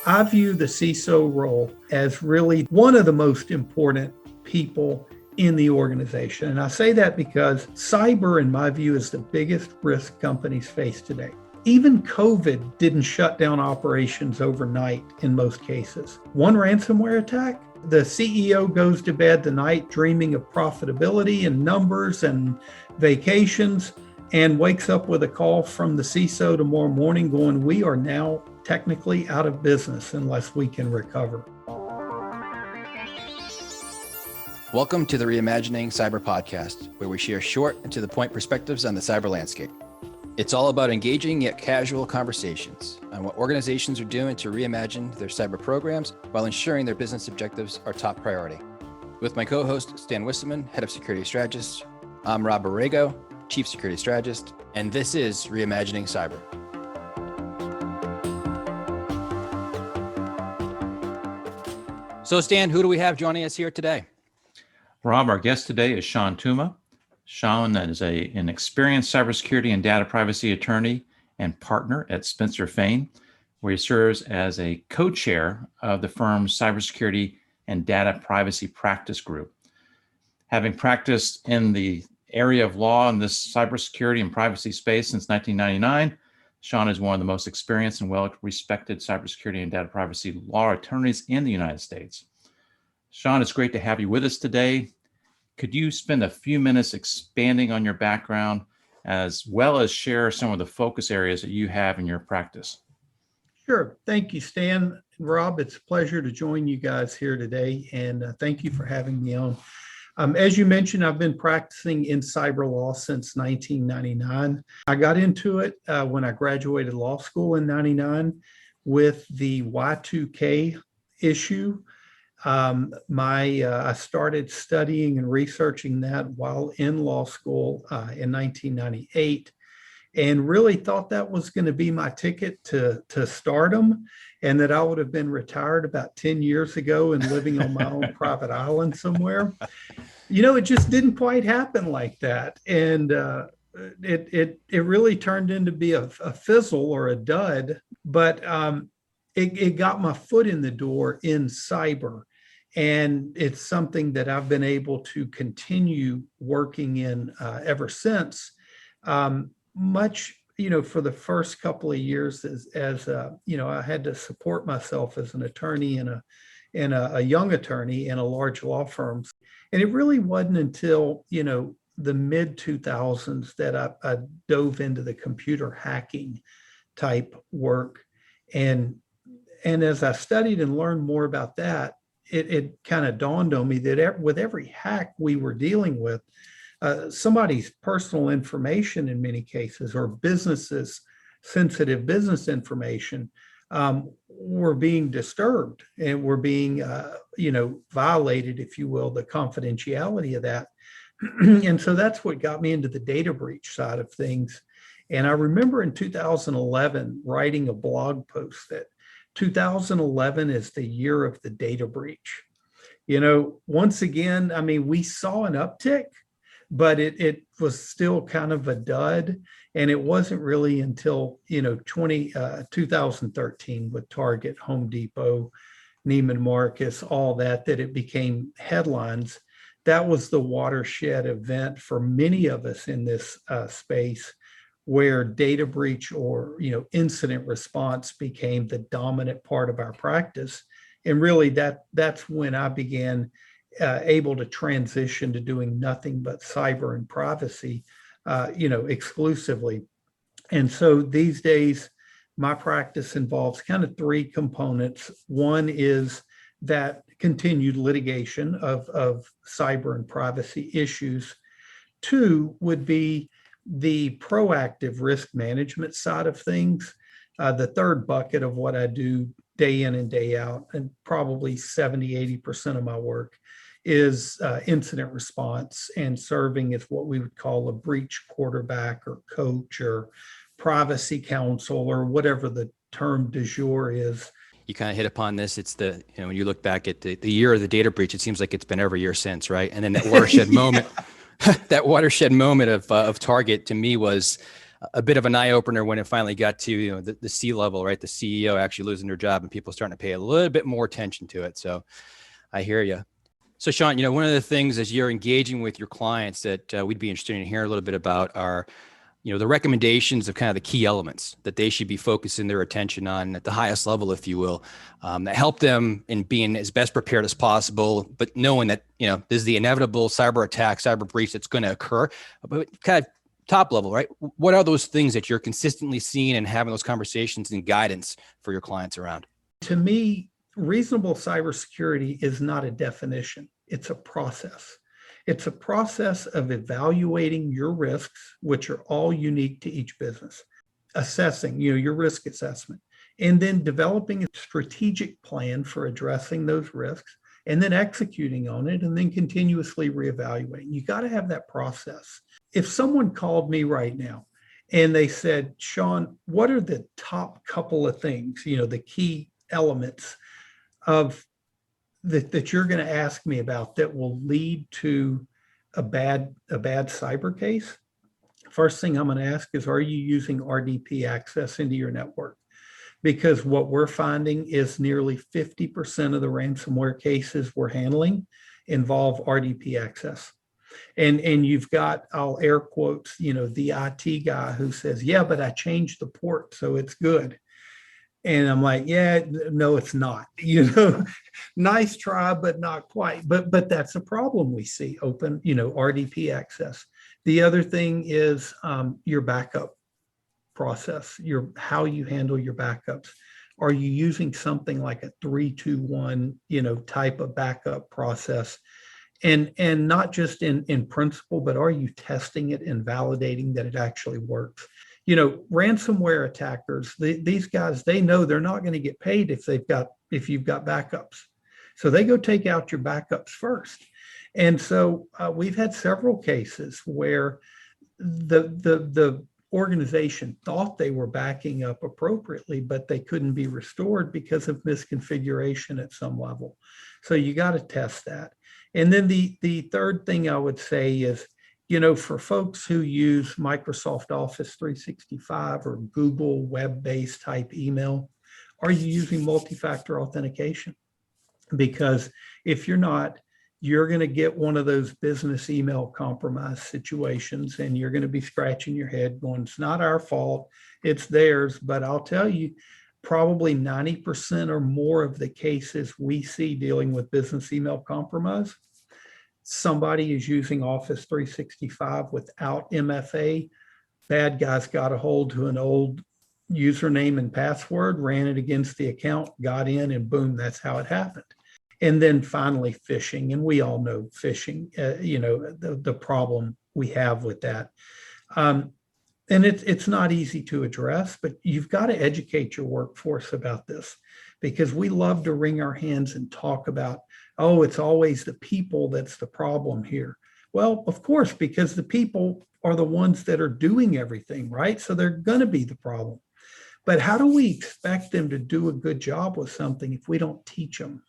I view the CISO role as really one of the most important people in the organization. And I say that because cyber, in my view, is the biggest risk companies face today. Even COVID didn't shut down operations overnight in most cases. One ransomware attack, the CEO goes to bed the night dreaming of profitability and numbers and vacations, and wakes up with a call from the CISO tomorrow morning going, we are now technically out of business unless we can recover. Welcome to the Reimagining Cyber podcast, where we share short and to the point perspectives on the cyber landscape. It's all about engaging yet casual conversations on what organizations are doing to reimagine their cyber programs while ensuring their business objectives are top priority. With my co-host, Stan Wisseman, Head of Security Strategist, I'm Rob Borrego, Chief Security Strategist, and this is Reimagining Cyber. So Stan, who do we have joining us here today? Rob, our guest today is Sean Tuma. Sean is an experienced cybersecurity and data privacy attorney and partner at Spencer Fane, where he serves as a co-chair of the firm's cybersecurity and data privacy practice group. Having practiced in the area of law in this cybersecurity and privacy space since 1999, Sean is one of the most experienced and well-respected cybersecurity and data privacy law attorneys in the United States. Sean, it's great to have you with us today. Could you spend a few minutes expanding on your background as well as share some of the focus areas that you have in your practice? Sure. Thank you, Stan. Rob, it's a pleasure to join you guys here today, and thank you for having me on. As you mentioned, I've been practicing in cyber law since 1999. I got into it when I graduated law school in 99 with the Y2K issue. I started studying and researching that while in law school in 1998, and really thought that was going to be my ticket to stardom, and that I would have been retired about 10 years ago and living on my own private island somewhere. You know, it just didn't quite happen like that. And it really turned into be a fizzle or a dud, but it got my foot in the door in cyber. And it's something that I've been able to continue working in ever since. Much, for the first couple of years as I had to support myself as an attorney and a young attorney in a large law firm. And it really wasn't until, the mid 2000s that I dove into the computer hacking type work. And as I studied and learned more about that, it kind of dawned on me that with every hack we were dealing with, somebody's personal information in many cases, or businesses' sensitive business information, were being disturbed and were being, violated, if you will, the confidentiality of that. And so that's what got me into the data breach side of things. And I remember in 2011 writing a blog post that 2011 is the year of the data breach. Once again, we saw an uptick, but it was still kind of a dud. And it wasn't really until, 2013 with Target, Home Depot, Neiman Marcus, all that it became headlines. That was the watershed event for many of us in this space, where data breach or incident response became the dominant part of our practice. And really that's when I began able to transition to doing nothing but cyber and privacy, exclusively. And so these days, my practice involves kind of three components. One is that continued litigation of cyber and privacy issues. Two would be the proactive risk management side of things. The third bucket of what I do day in and day out, and probably 70-80% of my work, is incident response and serving as what we would call a breach quarterback or coach or privacy counsel or whatever the term du jour is. You kind of hit upon this. It's when you look back at the year of the data breach, it seems like it's been every year since, right? And then that watershed moment, that watershed moment of Target to me was a bit of an eye opener when it finally got to, the C level, right? The CEO actually losing their job and people starting to pay a little bit more attention to it. So I hear you. So Sean, one of the things as you're engaging with your clients that we'd be interested in hearing a little bit about are, the recommendations of kind of the key elements that they should be focusing their attention on at the highest level, if you will, that help them in being as best prepared as possible, but knowing that, this is the inevitable cyber attack, cyber breach that's going to occur, but kind of top level, right? What are those things that you're consistently seeing and having those conversations and guidance for your clients around? To me, reasonable cybersecurity is not a definition. It's a process. It's a process of evaluating your risks, which are all unique to each business, assessing, your risk assessment, and then developing a strategic plan for addressing those risks, and then executing on it, and then continuously reevaluating. You got to have that process. If someone called me right now and they said, Sean, what are the top couple of things, the key elements of that you're going to ask me about that will lead to a bad cyber case? First thing I'm going to ask is, are you using RDP access into your network? Because what we're finding is nearly 50% of the ransomware cases we're handling involve RDP access. And you've got, I'll air quotes, the IT guy who says, yeah, but I changed the port, so it's good. And I'm like, yeah, no, it's not, nice try, but not quite. But that's a problem we see, open, RDP access. The other thing is your backup process, how you handle your backups. Are you using something like a 3-2-1, type of backup process? And not just in principle, but are you testing it and validating that it actually works? Ransomware attackers, these guys, they know they're not going to get paid if you've got backups. So they go take out your backups first. And so we've had several cases where the organization thought they were backing up appropriately, but they couldn't be restored because of misconfiguration at some level. So you got to test that. And then the third thing I would say is, for folks who use Microsoft Office 365 or Google web-based type email, are you using multi-factor authentication? Because if you're not, you're going to get one of those business email compromise situations, and you're going to be scratching your head going, it's not our fault, it's theirs. But I'll tell you, probably 90% or more of the cases we see dealing with business email compromise, somebody is using Office 365 without MFA. Bad guys got a hold to an old username and password, ran it against the account, got in, and boom, that's how it happened. And then finally, phishing. And we all know phishing, the problem we have with that. And it's not easy to address, but you've got to educate your workforce about this, because we love to wring our hands and talk about, oh, it's always the people that's the problem here. Well, of course, because the people are the ones that are doing everything, right? So they're going to be the problem. But how do we expect them to do a good job with something if we don't teach them?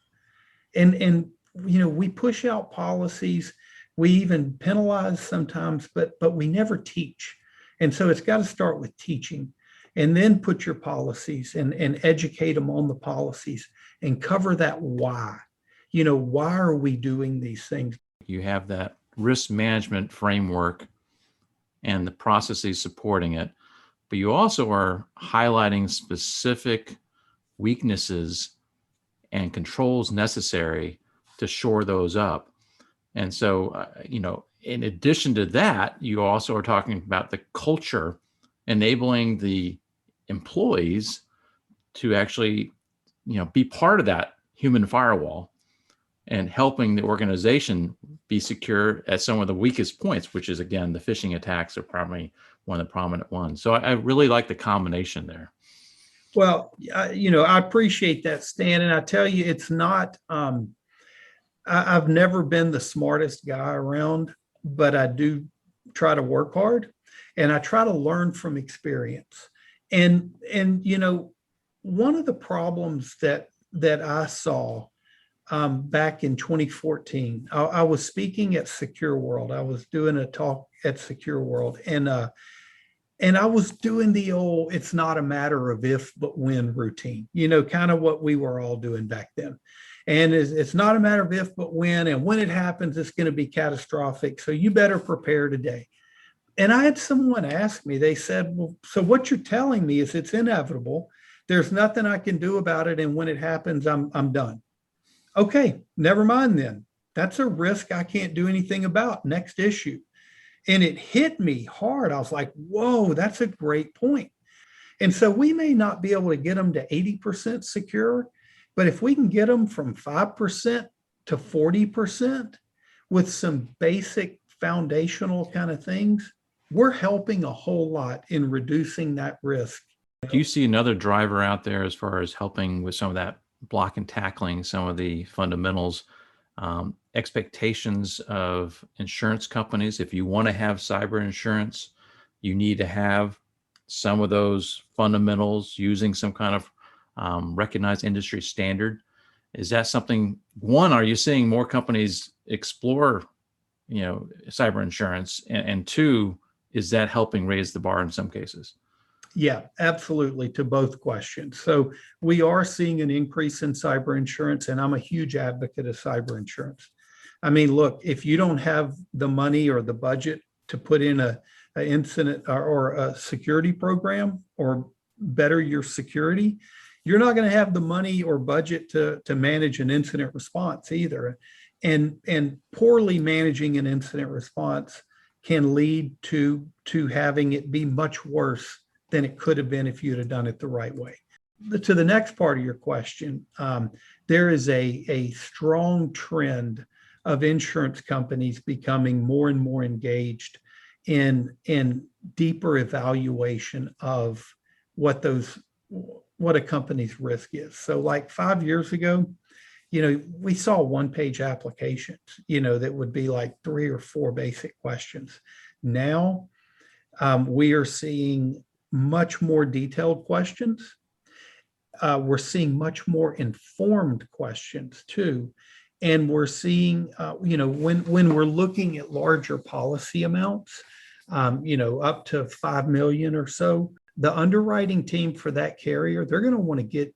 And we push out policies, we even penalize sometimes, but we never teach. And so it's got to start with teaching, and then put your policies and educate them on the policies and cover that why. Why are we doing these things? You have that risk management framework and the processes supporting it, but you also are highlighting specific weaknesses and controls necessary to shore those up. And so, in addition to that, you also are talking about the culture, enabling the employees to actually, be part of that human firewall and helping the organization be secure at some of the weakest points, which is, again, the phishing attacks are probably one of the prominent ones. So I really like the combination there. Well, I appreciate that, Stan. And I tell you, it's not, I've never been the smartest guy around, but I do try to work hard, and I try to learn from experience. And one of the problems that I saw back in 2014, I was speaking at Secure World. I was doing a talk at Secure World, and And I was doing the old, it's not a matter of if, but when routine, kind of what we were all doing back then. And it's not a matter of if, but when, and when it happens, it's going to be catastrophic. So you better prepare today. And I had someone ask me, they said, well, so what you're telling me is it's inevitable. There's nothing I can do about it. And when it happens, I'm done. Okay, never mind then. That's a risk I can't do anything about. Next issue. And it hit me hard. I was like, whoa, that's a great point. And so we may not be able to get them to 80% secure, but if we can get them from 5% to 40% with some basic foundational kind of things, we're helping a whole lot in reducing that risk. Do you see another driver out there as far as helping with some of that block and tackling some of the fundamentals, expectations of insurance companies? If you want to have cyber insurance, you need to have some of those fundamentals using some kind of recognized industry standard. Is that something, one, are you seeing more companies explore, cyber insurance? And two, is that helping raise the bar in some cases? Yeah, absolutely, to both questions. So we are seeing an increase in cyber insurance, and I'm a huge advocate of cyber insurance. I mean, look, if you don't have the money or the budget to put in an incident or a security program or better your security, you're not going to have the money or budget to manage an incident response either. And poorly managing an incident response can lead to having it be much worse than it could have been if you'd have done it the right way. To the next part of your question, there is a strong trend of insurance companies becoming more and more engaged in deeper evaluation of what a company's risk is. So like 5 years ago, we saw one-page applications, that would be like 3 or 4 basic questions. Now we are seeing much more detailed questions. We're seeing much more informed questions too. And we're seeing, when we're looking at larger policy amounts, up to 5 million or so, the underwriting team for that carrier, they're going to want to get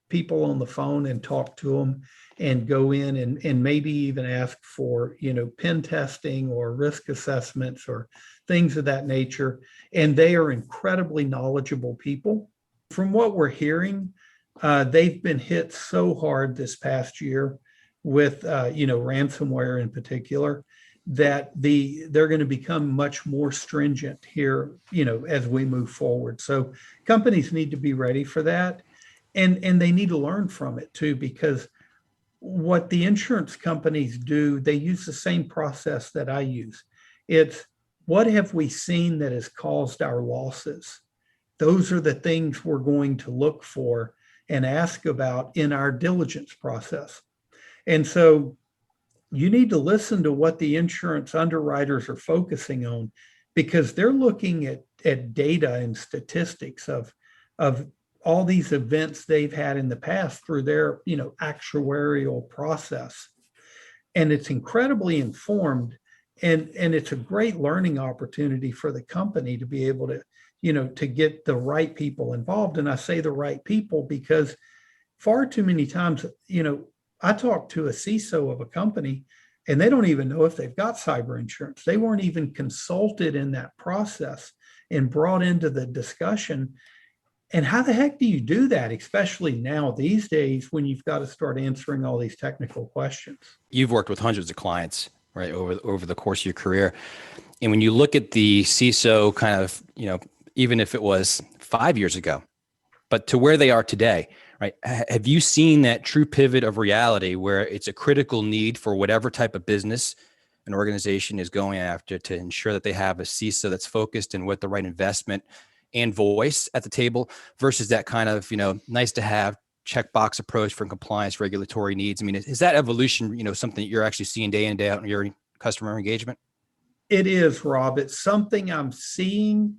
people on the phone and talk to them and go in and maybe even ask for, pen testing or risk assessments or things of that nature. And they are incredibly knowledgeable people. From what we're hearing, they've been hit so hard this past year with, ransomware in particular, that they're going to become much more stringent here, as we move forward. So companies need to be ready for that. And they need to learn from it too, because what the insurance companies do, they use the same process that I use. It's what have we seen that has caused our losses? Those are the things we're going to look for and ask about in our diligence process. And so you need to listen to what the insurance underwriters are focusing on, because they're looking at data and statistics of all these events they've had in the past through their, actuarial process. And it's incredibly informed, and it's a great learning opportunity for the company to be able to, to get the right people involved. And I say the right people because far too many times, I talk to a CISO of a company and they don't even know if they've got cyber insurance. They weren't even consulted in that process and brought into the discussion. And how the heck do you do that, especially now these days when you've got to start answering all these technical questions? You've worked with hundreds of clients, right, over the course of your career. And when you look at the CISO kind of, even if it was 5 years ago, but to where they are today, right? Have you seen that true pivot of reality where it's a critical need for whatever type of business an organization is going after to ensure that they have a CISO that's focused and with the right investment and voice at the table versus that kind of, nice to have checkbox approach for compliance regulatory needs? I mean, is that evolution, something that you're actually seeing day in, day out in your customer engagement? It is, Rob. It's something I'm seeing.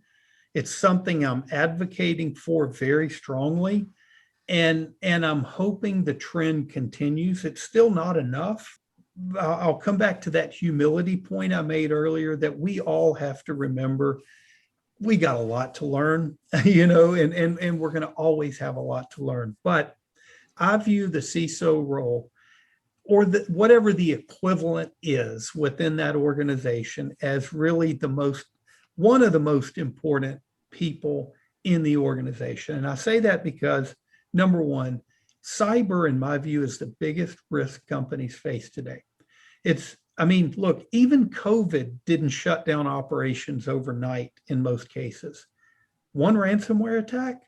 It's something I'm advocating for very strongly. And I'm hoping the trend continues. It's still not enough. I'll come back to that humility point I made earlier, that we all have to remember we got a lot to learn, and we're going to always have a lot to learn. But I view the CISO role, or whatever the equivalent is within that organization, as really one of the most important people in the organization. And I say that because, number one, cyber, in my view, is the biggest risk companies face today. Look, even COVID didn't shut down operations overnight in most cases. One ransomware attack.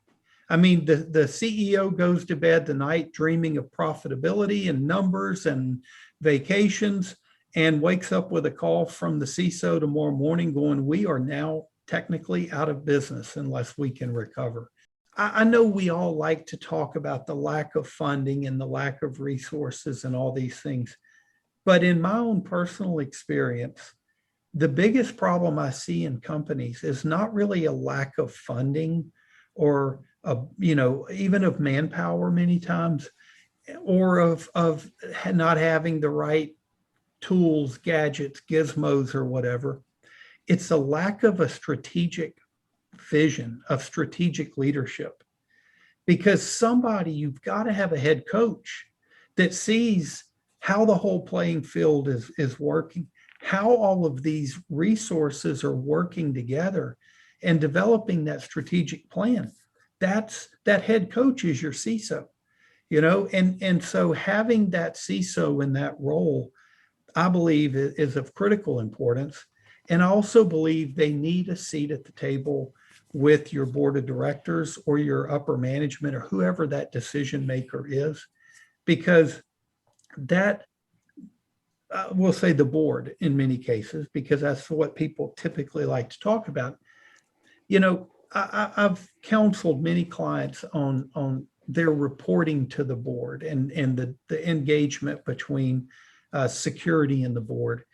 The CEO goes to bed the night dreaming of profitability and numbers and vacations, and wakes up with a call from the CISO tomorrow morning going, we are now technically out of business unless we can recover. I know we all like to talk about the lack of funding and the lack of resources and all these things. But in my own personal experience, the biggest problem I see in companies is not really a lack of funding or even of manpower many times, or of not having the right tools, gadgets, gizmos, or whatever. It's a lack of a strategic vision, of strategic leadership. Because you've got to have a head coach that sees how the whole playing field is working, how all of these resources are working together, and developing that strategic plan. That head coach is your CISO, and so having that CISO in that role, I believe, is of critical importance. And I also believe they need a seat at the table with your board of directors or your upper management or whoever that decision maker is, because that, we'll say the board in many cases, because that's what people typically like to talk about. I've counseled many clients on their reporting to the board and the engagement between security and the board.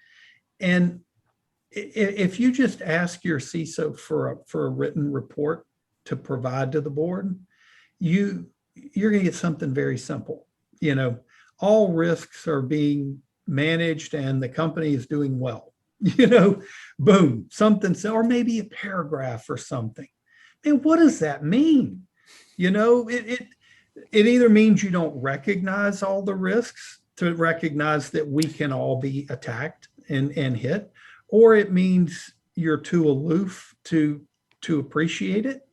And if you just ask your CISO for a written report to provide to the board, you're going to get something very simple. All risks are being managed and the company is doing well. Boom, something, or maybe a paragraph or something. Man, what does that mean? It either means you don't recognize all the risks, to recognize that we can all be attacked and hit, or it means you're too aloof to appreciate it,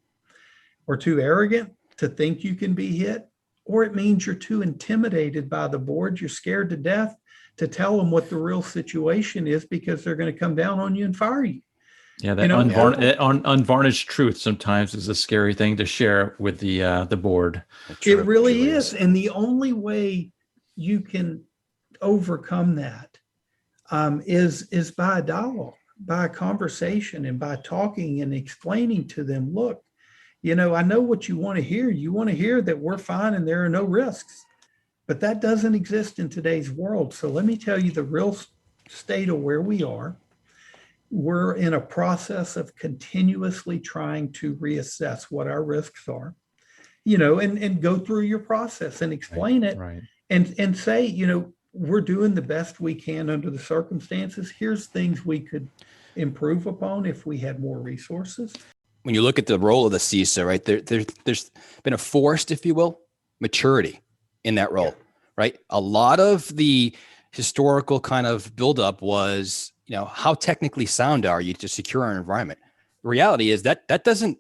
or too arrogant to think you can be hit, or it means you're too intimidated by the board. You're scared to death to tell them what the real situation is, because they're going to come down on you and fire you. Yeah, that unvarnished truth sometimes is a scary thing to share with the board. It really is. And the only way you can overcome that is by a dialogue, by a conversation, and by talking and explaining to them, look, I know what you want to hear. You want to hear that we're fine and there are no risks, but that doesn't exist in today's world. So let me tell you the real state of where we are. We're in a process of continuously trying to reassess what our risks are, and go through your process and explain it. Right. And say, we're doing the best we can under the circumstances. Here's things we could improve upon if we had more resources. When you look at the role of the CISO, right, there's been a forced, if you will, maturity in that role, right? A lot of the historical kind of buildup was, how technically sound are you to secure an environment? The reality is that doesn't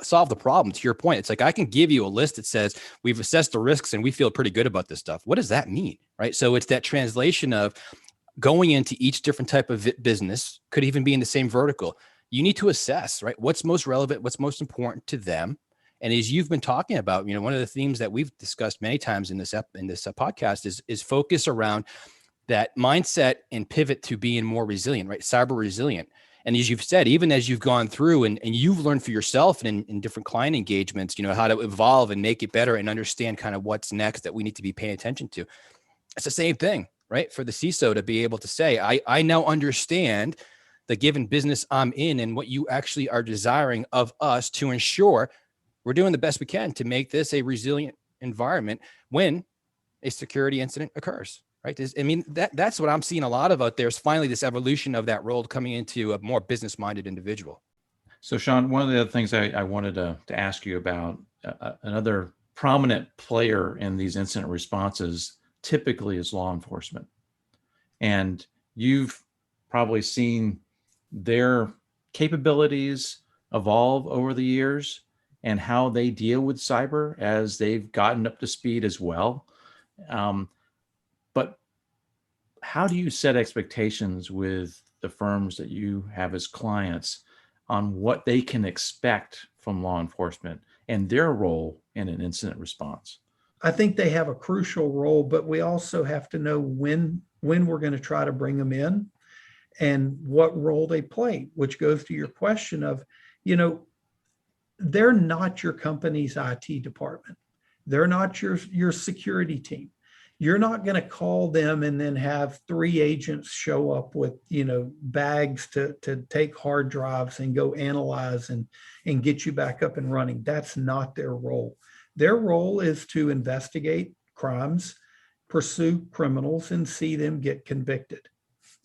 solve the problem. To your point, it's like, I can give you a list that says we've assessed the risks and we feel pretty good about this stuff. What does that mean, right? So it's that translation of going into each different type of business, could even be in the same vertical. You need to assess, right, what's most relevant, what's most important to them. And as you've been talking about, one of the themes that we've discussed many times in this podcast is focus around that mindset and pivot to being more resilient, right? Cyber resilient. And as you've said, even as you've gone through and you've learned for yourself and in different client engagements, how to evolve and make it better and understand kind of what's next that we need to be paying attention to. It's the same thing, right? For the CISO to be able to say, I now understand the given business I'm in and what you actually are desiring of us to ensure we're doing the best we can to make this a resilient environment when a security incident occurs. Right. That's what I'm seeing a lot of out there, is finally this evolution of that role coming into a more business-minded individual. So, Sean, one of the other things I wanted to ask you about, another prominent player in these incident responses typically is law enforcement. And you've probably seen their capabilities evolve over the years and how they deal with cyber as they've gotten up to speed as well. But how do you set expectations with the firms that you have as clients on what they can expect from law enforcement and their role in an incident response? I think they have a crucial role, but we also have to know when we're going to try to bring them in and what role they play, which goes to your question of, they're not your company's IT department. They're not your security team. You're not going to call them and then have 3 agents show up with, bags to take hard drives and go analyze and get you back up and running. That's not their role. Their role is to investigate crimes, pursue criminals, and see them get convicted.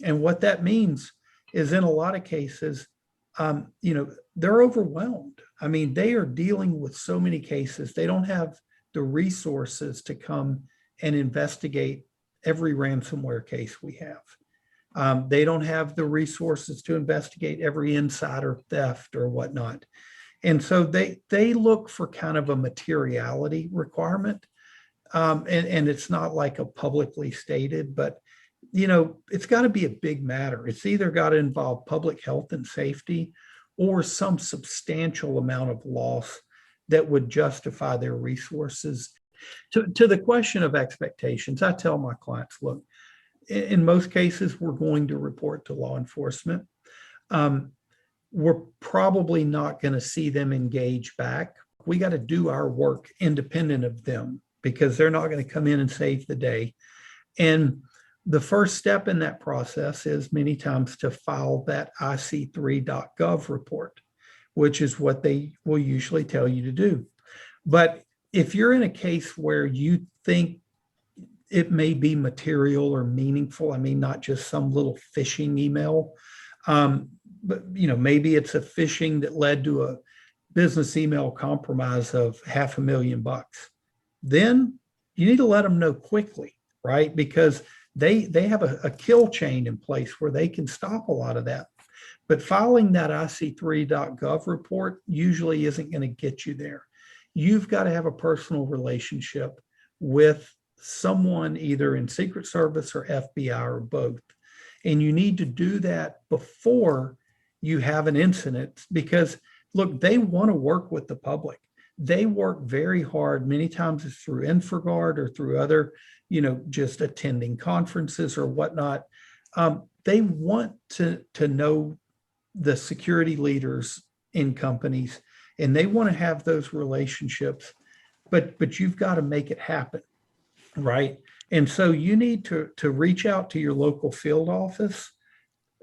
And what that means is, in a lot of cases, they're overwhelmed. I mean, they are dealing with so many cases. They don't have the resources to come and investigate every ransomware case we have. They don't have the resources to investigate every insider theft or whatnot. And so they look for kind of a materiality requirement. And it's not like a publicly stated, but it's got to be a big matter. It's either got to involve public health and safety or some substantial amount of loss that would justify their resources. To the question of expectations, I tell my clients, look, in most cases, we're going to report to law enforcement. We're probably not going to see them engage back. We got to do our work independent of them because they're not going to come in and save the day. And the first step in that process is many times to file that IC3.gov report, which is what they will usually tell you to do. But if you're in a case where you think it may be material or meaningful, I mean, not just some little phishing email, but maybe it's a phishing that led to a business email compromise of $500,000, then you need to let them know quickly, right? Because they have a kill chain in place where they can stop a lot of that. But filing that IC3.gov report usually isn't going to get you there. You've got to have a personal relationship with someone either in Secret Service or FBI or both. And you need to do that before you have an incident because, look, they want to work with the public. They work very hard. Many times it's through InfraGard or through other, just attending conferences or whatnot. They want to know the security leaders in companies, and they want to have those relationships, but you've got to make it happen, right? And so you need to reach out to your local field office,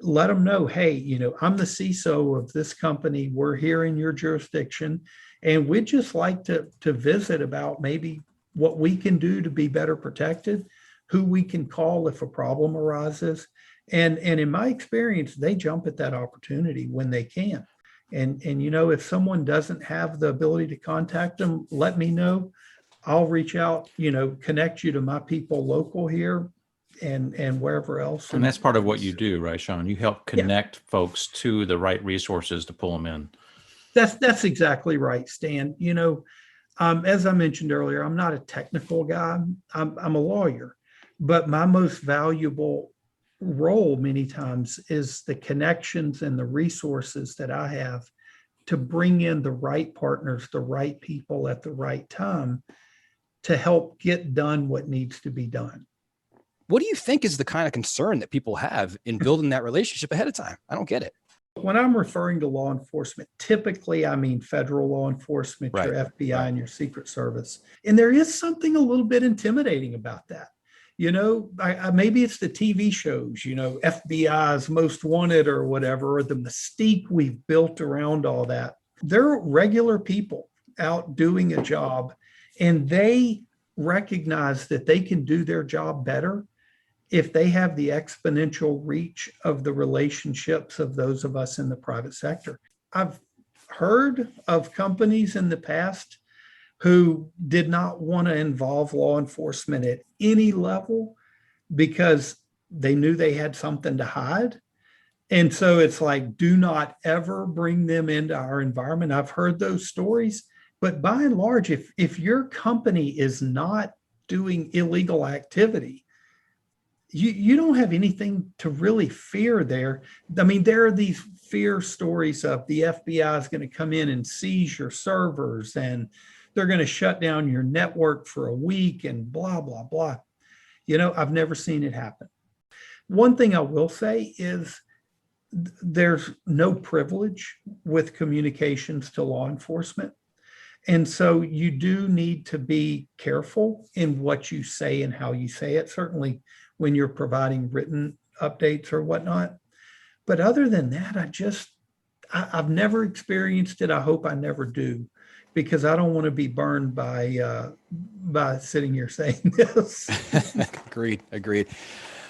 let them know, hey, I'm the CISO of this company. We're here in your jurisdiction, and we'd just like to visit about maybe what we can do to be better protected, who we can call if a problem arises. And in my experience, they jump at that opportunity when they can. And if someone doesn't have the ability to contact them, let me know. I'll reach out, connect you to my people local here and wherever else. And that's part of what you do, right, Sean? You help connect folks to the right resources to pull them in. That's exactly right, Stan. As I mentioned earlier, I'm not a technical guy. I'm a lawyer, but my most valuable role many times is the connections and the resources that I have to bring in the right partners, the right people at the right time to help get done what needs to be done. What do you think is the kind of concern that people have in building that relationship ahead of time? I don't get it. When I'm referring to law enforcement, typically I mean federal law enforcement, right, your FBI right, and your Secret Service. And there is something a little bit intimidating about that. Maybe it's the TV shows, FBI's Most Wanted or whatever, or the mystique we've built around all that. They're regular people out doing a job, and they recognize that they can do their job better if they have the exponential reach of the relationships of those of us in the private sector. I've heard of companies in the past who did not want to involve law enforcement at any level because they knew they had something to hide. And so it's like, do not ever bring them into our environment. I've heard those stories, but by and large, if your company is not doing illegal activity, you don't have anything to really fear there. I mean, there are these fear stories of the FBI is going to come in and seize your servers and they're going to shut down your network for a week and blah, blah, blah. I've never seen it happen. One thing I will say is there's no privilege with communications to law enforcement. And so you do need to be careful in what you say and how you say it, certainly when you're providing written updates or whatnot. But other than that, I've never experienced it. I hope I never do, because I don't want to be burned by sitting here saying this. Agreed.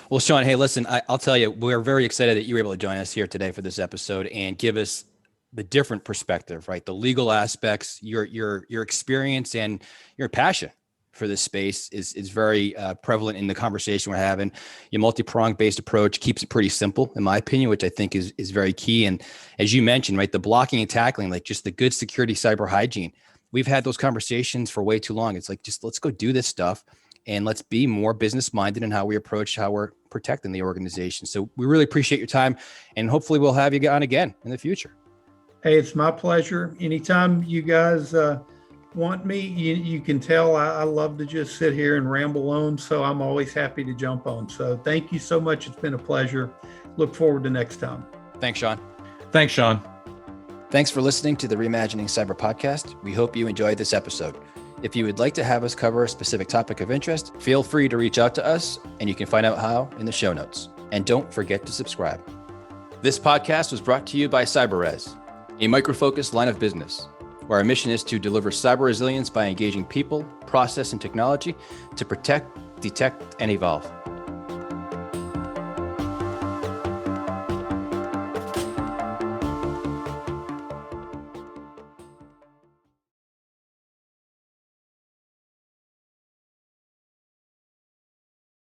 Well, Sean, hey, listen, I'll tell you, we're very excited that you were able to join us here today for this episode and give us the different perspective, right? The legal aspects, your experience and your passion for this space is very prevalent in the conversation we're having. Your multi-pronged based approach keeps it pretty simple, in my opinion, which I think is very key. And as you mentioned, right, the blocking and tackling, like just the good security cyber hygiene. We've had those conversations for way too long. It's like, just let's go do this stuff and let's be more business minded in how we approach how we're protecting the organization. So we really appreciate your time, and hopefully we'll have you on again in the future. Hey, it's my pleasure. Anytime you guys want me, you can tell I love to just sit here and ramble on. So I'm always happy to jump on. So thank you so much. It's been a pleasure. Look forward to next time. Thanks, Sean. Thanks, Sean. Thanks for listening to the Reimagining Cyber podcast. We hope you enjoyed this episode. If you would like to have us cover a specific topic of interest, feel free to reach out to us, and you can find out how in the show notes. And don't forget to subscribe. This podcast was brought to you by CyberRes, a micro-focused line of business, where our mission is to deliver cyber resilience by engaging people, process, and technology to protect, detect, and evolve.